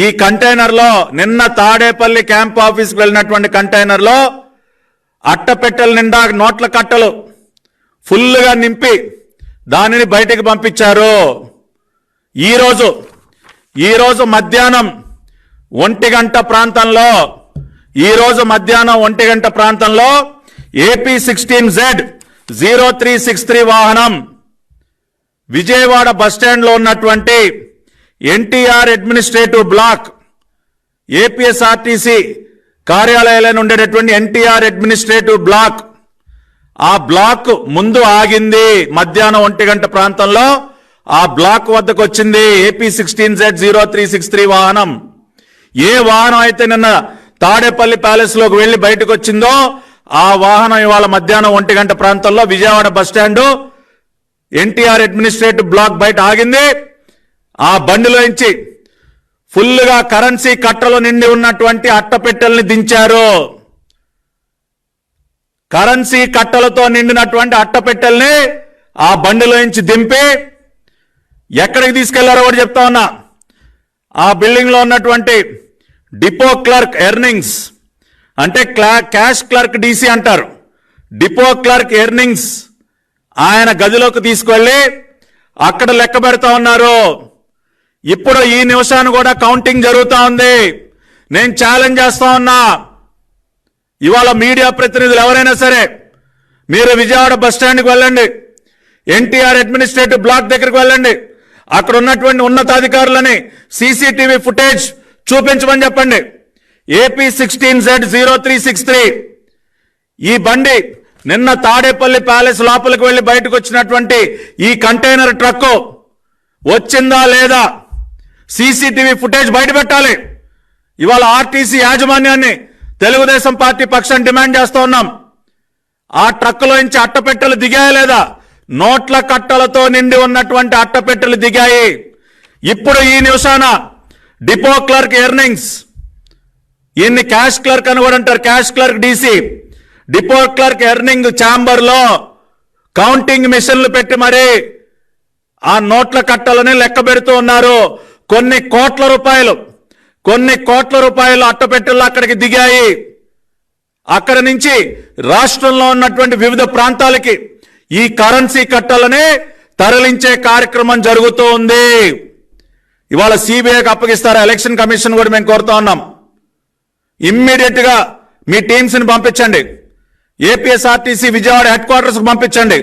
ఈ కంటైనర్లో నిన్న తాడేపల్లి క్యాంప్ ఆఫీస్కి వెళ్ళినటువంటి కంటైనర్లో అట్టపెట్టెల నిండా నోట్ల కట్టలు ఫుల్గా నింపి దానిని బయటికి పంపించారు. ఈరోజు మధ్యాహ్నం 1 గంట ప్రాంతంలో AP16Z0363 వాహనం విజయవాడ బస్టాండ్లో ఉన్నటువంటి ఎన్టీఆర్ అడ్మినిస్ట్రేటివ్ బ్లాక్ ఏపీఎస్ఆర్టీసీ కార్యాలయాలను ఉండేటటువంటి ఎన్టీఆర్ అడ్మినిస్ట్రేటివ్ బ్లాక్ ఆ బ్లాక్ ముందు ఆగింది. మధ్యాహ్నం 1 గంట ప్రాంతంలో ఆ బ్లాక్ వద్దకు వచ్చింది AP16Z0363 వాహనం. ఏ వాహనం అయితే నిన్న తాడేపల్లి ప్యాలెస్ లోకి వెళ్లి బయటకు వచ్చిందో ఆ వాహనం ఇవాళ మధ్యాహ్నం 1 గంట ప్రాంతంలో Vijayawada bus stand NTR administrative block బయట ఆగింది. ఆ బండిలోంచి ఫుల్గా కరెన్సీ కట్టలు నిండి ఉన్నటువంటి అట్టపెట్టెల్ని దించారు. కరెన్సీ కట్టలతో నిండినటువంటి అట్టపెట్టెల్ని ఆ బండిలోంచి దింపి ఎక్కడికి తీసుకెళ్లారో కూడా చెప్తా ఉన్నా. ఆ బిల్డింగ్ లో ఉన్నటువంటి డిపో క్లర్క్ ఎర్నింగ్స్ అంటే క్యాష్ క్లర్క్ డీసీ అంటారు, డిపో క్లర్క్ ఎర్నింగ్స్ ఆయన గదిలోకి తీసుకెళ్లి అక్కడ లెక్క పెడతా ఉన్నారు. ఇప్పుడు ఈ నిమిషాన్ని కూడా కౌంటింగ్ జరుగుతా ఉంది. నేను ఛాలెంజ్ చేస్తా ఉన్నా, ఇవాళ మీడియా ప్రతినిధులు ఎవరైనా సరే మీరు విజయవాడ బస్టాండ్కి వెళ్ళండి, ఎన్టీఆర్ అడ్మినిస్ట్రేటివ్ బ్లాక్ దగ్గరికి వెళ్ళండి, అక్కడ ఉన్నటువంటి ఉన్నతాధికారులని సీసీటీవీ ఫుటేజ్ చూపించమని చెప్పండి. AP16Z0363 ఈ బండి నిన్న తాడేపల్లి ప్యాలెస్ లోపలికి వెళ్లి బయటకు వచ్చినటువంటి ఈ కంటైనర్ ట్రక్ వచ్చిందా లేదా సీసీటీవీ ఫుటేజ్ బయట పెట్టాలి. ఇవాళ ఆర్టీసీ యాజమాన్యాన్ని తెలుగుదేశం పార్టీ పక్షం డిమాండ్ చేస్తూ ఉన్నాం. ఆ ట్రక్కులోంచి అట్టపెట్టెలు దిగాయా లేదా? నోట్ల కట్టలతో నిండి ఉన్నటువంటి అట్టపెట్టెలు దిగాయి. ఇప్పుడు ఈ నిమిషాన డిపో క్లర్క్ ఎర్నింగ్స్, ఈయన్ని క్యాష్ క్లర్క్ అని కూడా అంటారు, cash clerk DC, depot clerk earning chamber లో కౌంటింగ్ మిషన్లు పెట్టి మరి ఆ నోట్ల కట్టలని లెక్క పెడుతూ ఉన్నారు. కొన్ని కోట్ల రూపాయలు అట్టపెట్టెలు అక్కడికి దిగాయి. అక్కడి నుంచి రాష్ట్రంలో ఉన్నటువంటి వివిధ ప్రాంతాలకి ఈ కరెన్సీ కట్టలని తరలించే కార్యక్రమం జరుగుతూ ఉంది. ఇవాళ సిబిఐకి అప్పగిస్తారు, ఎలక్షన్ కమిషన్ కూడా మేము కోరుతా ఉన్నాం. ఇమ్మీడియట్ గా మీ టీమ్స్ ని పంపించండి, ఏపీఎస్ఆర్టీసీ విజయవాడ హెడ్ క్వార్టర్స్ కు పంపించండి.